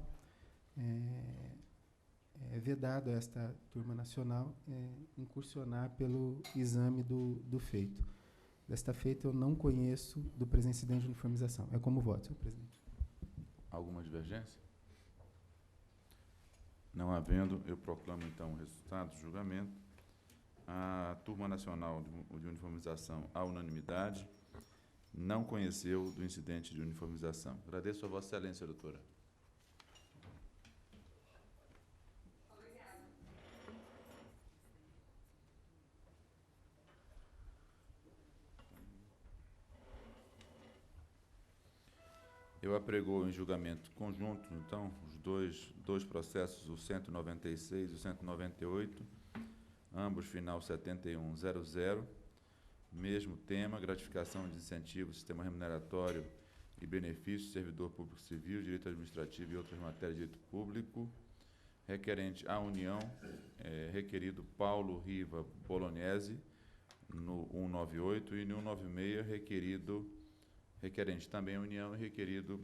é vedado a esta Turma Nacional incursionar pelo exame do feito. Desta feita, eu não conheço do presente incidente de uniformização. É como voto, senhor presidente. Alguma divergência? Não havendo, eu proclamo, então, o resultado do julgamento. A Turma Nacional de Uniformização, à unanimidade, não conheceu do incidente de uniformização. Agradeço a Vossa Excelência, doutora. Eu apregoo em julgamento conjunto, então, os dois processos, o 196 e o 198, ambos final 7100, mesmo tema, gratificação de incentivos, sistema remuneratório e benefícios, servidor público civil, direito administrativo e outras matérias de direito público, requerente à União, requerido Paulo Riva Bolognese, no 198, e no 196, requerente também a União e requerido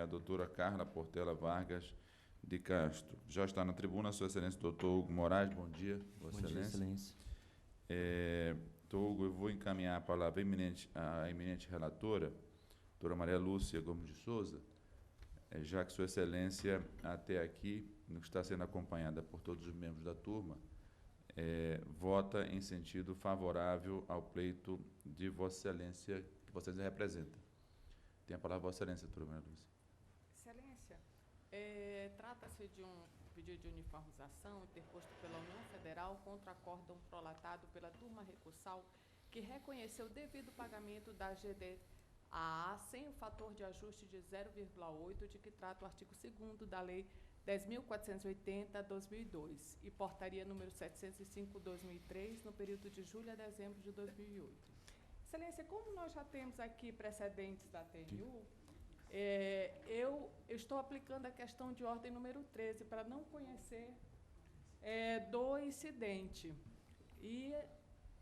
a doutora Carla Portela Vargas de Castro. Já está na tribuna a Sua Excelência, doutor Hugo Moraes. Bom dia, Vossa Excelência. Bom dia, Excelência. Doutor Hugo, eu vou encaminhar a palavra à eminente relatora, doutora Maria Lúcia Gomes de Souza, já que Sua Excelência, até aqui, no que está sendo acompanhada por todos os membros da turma, vota em sentido favorável ao pleito de Vossa Excelência, que Vossa Excelência representa. Tem a palavra Vossa Excelência, doutora Maria Lúcia. Excelência, trata-se de um pedido de uniformização interposto pela União Federal contra acórdão prolatado pela turma recursal que reconheceu o devido pagamento da GDAA sem o fator de ajuste de 0,8 de que trata o artigo 2º da Lei 10.480/2002 e portaria número 705/2003 no período de julho a dezembro de 2008. Excelência, como nós já temos aqui precedentes da TNU, eu estou aplicando a questão de ordem número 13 para não conhecer do incidente. E,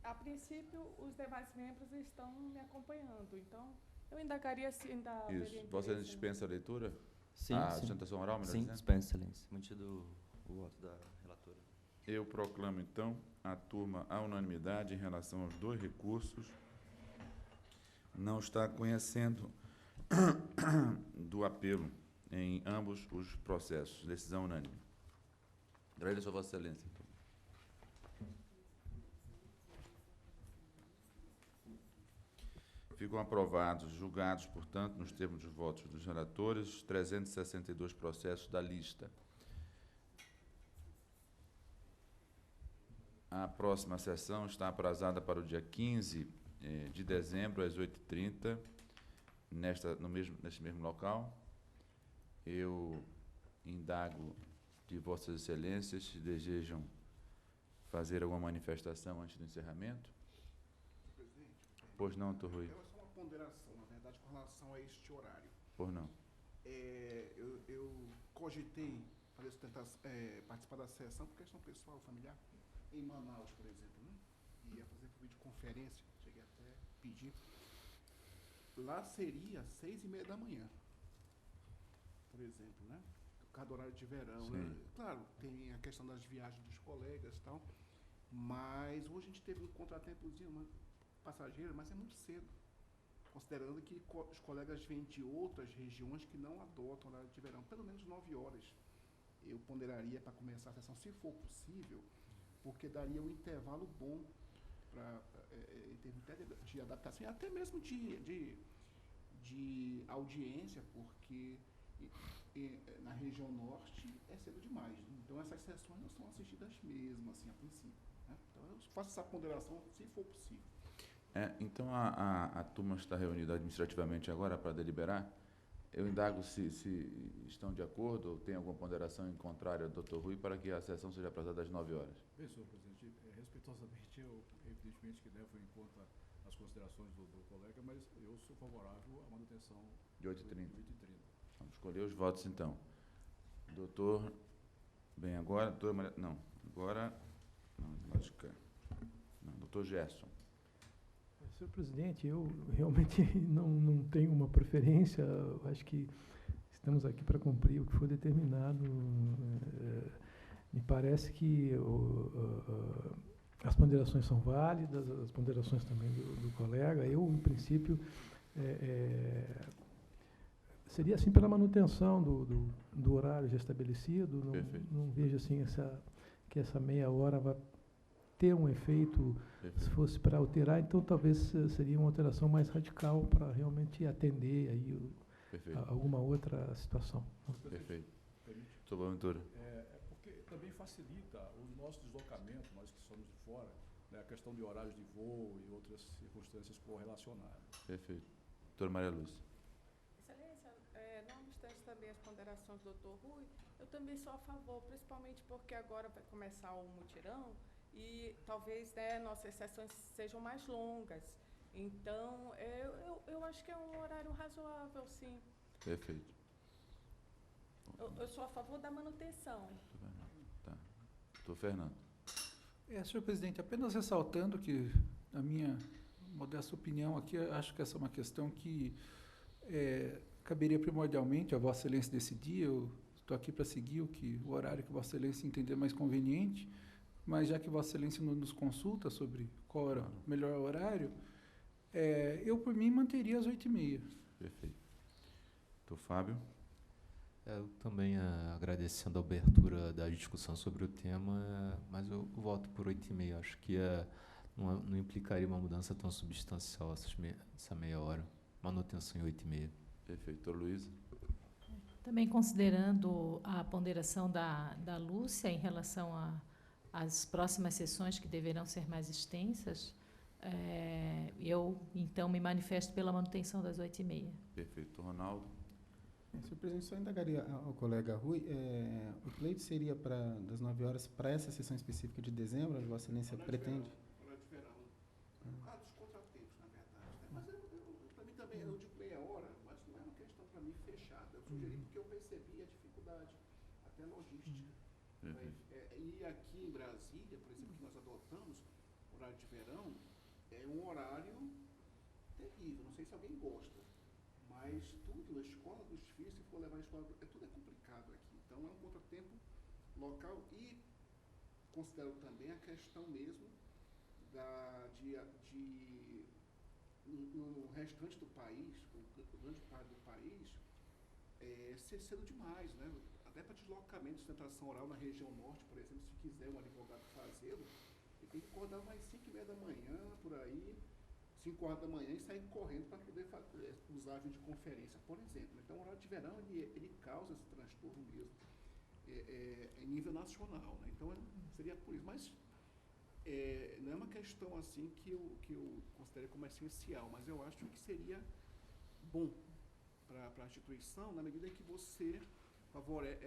a princípio, os demais membros estão me acompanhando. Então, eu indagaria se ainda haveria Isso. Vossa Excelência dispensa a leitura? Sim, A sim. sustentação oral, melhor Sim, dizendo? dispensa, Excelência. Mantido o voto da relatora. Eu proclamo, então, a turma à unanimidade em relação aos dois recursos. Não está conhecendo do apelo em ambos os processos. Decisão unânime. Agradeço a Vossa Excelência. Então. Ficam aprovados, julgados, portanto, nos termos dos votos dos relatores, 362 processos da lista. A próxima sessão está aprazada para o dia 15 de dezembro, às 8h30, neste mesmo local. Eu indago de Vossas Excelências se desejam fazer alguma manifestação antes do encerramento. Presidente, Pois não, doutor Rui. é só uma ponderação, na verdade, com relação a este horário. Por não. Eu cogitei fazer participar da sessão por questão pessoal, familiar, em Manaus, por exemplo, né? Ia fazer por videoconferência, cheguei até a pedir. Lá seria 6h30 da manhã, por exemplo, né? Por causa do horário de verão, né? Claro, tem a questão das viagens dos colegas e tal, Mas hoje a gente teve um contratempozinho, uma passageira, mas é muito cedo, considerando que os colegas vêm de outras regiões que não adotam horário de verão, pelo menos 9 horas. Eu ponderaria para começar a sessão, se for possível, porque daria um intervalo bom em termos de adaptação e até mesmo de audiência, porque na região norte é cedo demais. Então essas sessões não são assistidas mesmo, assim, a princípio. Né? Então eu faço essa ponderação se for possível. Então a turma está reunida administrativamente agora para deliberar. Eu indago se estão de acordo ou tem alguma ponderação em contrário ao doutor Rui para que a sessão seja atrasada às 9 horas. Bem, senhor presidente, respeitosamente, eu evidentemente que levo em conta as considerações do colega, mas eu sou favorável à manutenção de 8h30. 8h30. Vamos escolher os votos, então. Doutor, bem, agora, doutora Maria, não, agora, não, lógica, não, doutor Gerson. Senhor presidente, eu realmente não tenho uma preferência, eu acho que estamos aqui para cumprir o que foi determinado. Me parece que as ponderações são válidas, as ponderações também do colega. Eu, em princípio, seria assim pela manutenção do horário já estabelecido. Não vejo assim que essa meia hora vai ter um efeito. Se fosse para alterar, então talvez seria uma alteração mais radical para realmente atender aí alguma outra situação. Perfeito. Sr. Boaventura. Porque também facilita o nosso deslocamento, nós que somos de fora, né, a questão de horários de voo e outras circunstâncias correlacionadas. Perfeito. Doutora Maria Lúcia. Excelência, não obstante também as ponderações do doutor Rui, eu também sou a favor, principalmente porque agora vai começar o mutirão, e talvez nossas sessões sejam mais longas. Então, eu acho que é um horário razoável, sim. Perfeito. Eu sou a favor da manutenção. Tá. Doutor Fernando. Senhor presidente, apenas ressaltando que, na minha modesta opinião aqui, acho que essa é uma questão que caberia primordialmente a Vossa Excelência decidir. Eu estou aqui para seguir o horário que Vossa Excelência entender mais conveniente. Mas já que Vossa Excelência nos consulta sobre qual era o melhor horário, eu, por mim, manteria as 8h30. Perfeito. Doutor Fábio? Eu também, agradecendo a abertura da discussão sobre o tema, mas eu voto por 8h30. Acho que não implicaria uma mudança tão substancial essa meia hora. Manutenção em 8h30. Perfeito. Doutora Luísa? Também considerando a ponderação da Lúcia em relação às próximas sessões, que deverão ser mais extensas, eu, então, me manifesto pela manutenção das 8h30. Perfeito. Ronaldo? Senhor presidente, só indagaria ao colega Rui, o pleito seria das 9 horas para essa sessão específica de dezembro, a Vossa Excelência pretende? Horário de verão. Dos contratempos, na verdade. Né? Mas para mim também, eu digo meia hora, mas não é uma questão para mim fechada. Eu sugeri porque eu percebi a dificuldade, até logística. E aqui em Brasília, por exemplo, que nós adotamos, horário de verão, é um horário terrível. Não sei se alguém gosta, mas tudo, a escola dos filhos, se for levar a escola, tudo é complicado aqui. Então é um contratempo local e considero também a questão mesmo no restante do país, grande parte do país, ser cedo demais, né? Até para deslocamento, sustentação oral na região norte, por exemplo, se quiser um advogado fazê-lo, ele tem que acordar mais 5h30 da manhã, por aí, 5 horas da manhã, e sair correndo para poder usar a videoconferência, por exemplo. Então, o horário de verão, ele causa esse transtorno mesmo, em nível nacional, né? Então, seria por isso. Mas não é uma questão assim que eu considero como essencial, mas eu acho que seria bom para a instituição, na medida em que você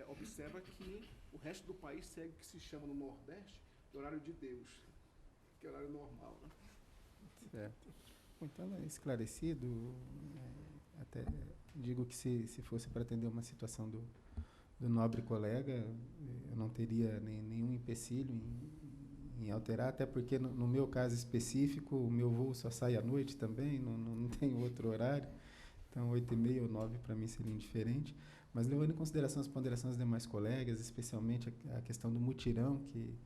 observa que o resto do país segue o que se chama no Nordeste de horário de Deus, que é horário normal, né? Certo. Então, esclarecido, até digo que se fosse para atender uma situação do nobre colega, eu não teria nenhum empecilho em alterar, até porque no meu caso específico, o meu voo só sai à noite também, não tem outro horário, então 8h30 ou 9 para mim seria indiferente, mas levando em consideração as ponderações dos demais colegas, especialmente a questão do mutirão, que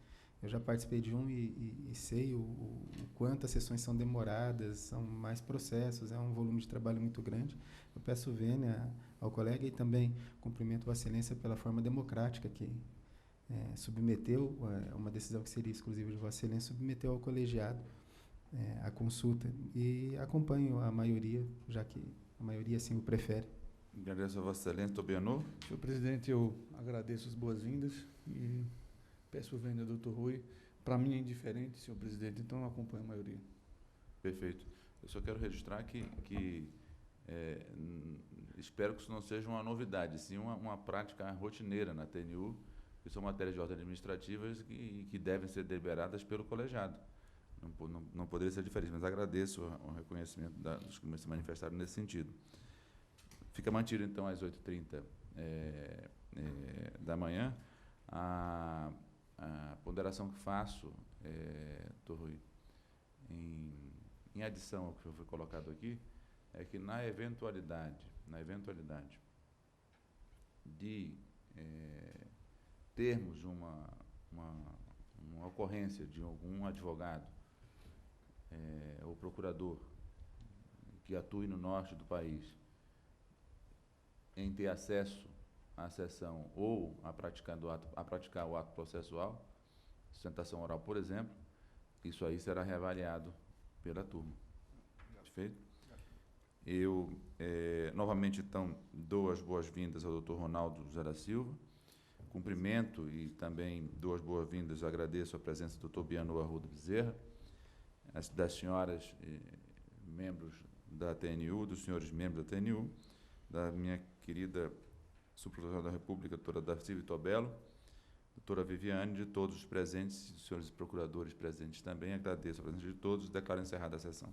Eu já participei de um e sei o quanto as sessões são demoradas, são mais processos, é um volume de trabalho muito grande. Eu peço vênia ao colega e também cumprimento Vossa Excelência pela forma democrática que submeteu uma decisão que seria exclusiva de Vossa Excelência, submeteu ao colegiado a consulta. E acompanho a maioria, já que a maioria assim o prefere. Agradeço a Vossa Excelência. Doutor Bianor. Senhor presidente, eu agradeço as boas-vindas e peço vênia ao doutor Rui. Para mim é indiferente, senhor presidente, então eu acompanho a maioria. Perfeito. Eu só quero registrar que espero que isso não seja uma novidade, sim uma prática rotineira na TNU, que são matérias de ordem administrativas que devem ser deliberadas pelo colegiado. Não poderia ser diferente, mas agradeço o reconhecimento dos que se manifestaram nesse sentido. Fica mantido, então, às 8h30 da manhã. A ponderação que faço, doutor Rui, em adição ao que foi colocado aqui, é que na eventualidade de termos uma ocorrência de algum advogado ou procurador que atue no norte do país em ter acesso à sessão ou a praticar o ato processual, sustentação oral, por exemplo, isso aí será reavaliado pela turma. Perfeito? Eu, novamente, então, dou as boas-vindas ao doutor Ronaldo José da Silva, cumprimento e também dou as boas-vindas, agradeço a presença do doutor Bianor Arruda Bezerra, das senhoras membros da TNU, dos senhores membros da TNU, da minha querida subprocuradora da República, doutora Darcy Vitobello, doutora Viviane, de todos os presentes, dos senhores procuradores presentes também, agradeço a presença de todos e declaro encerrada a sessão.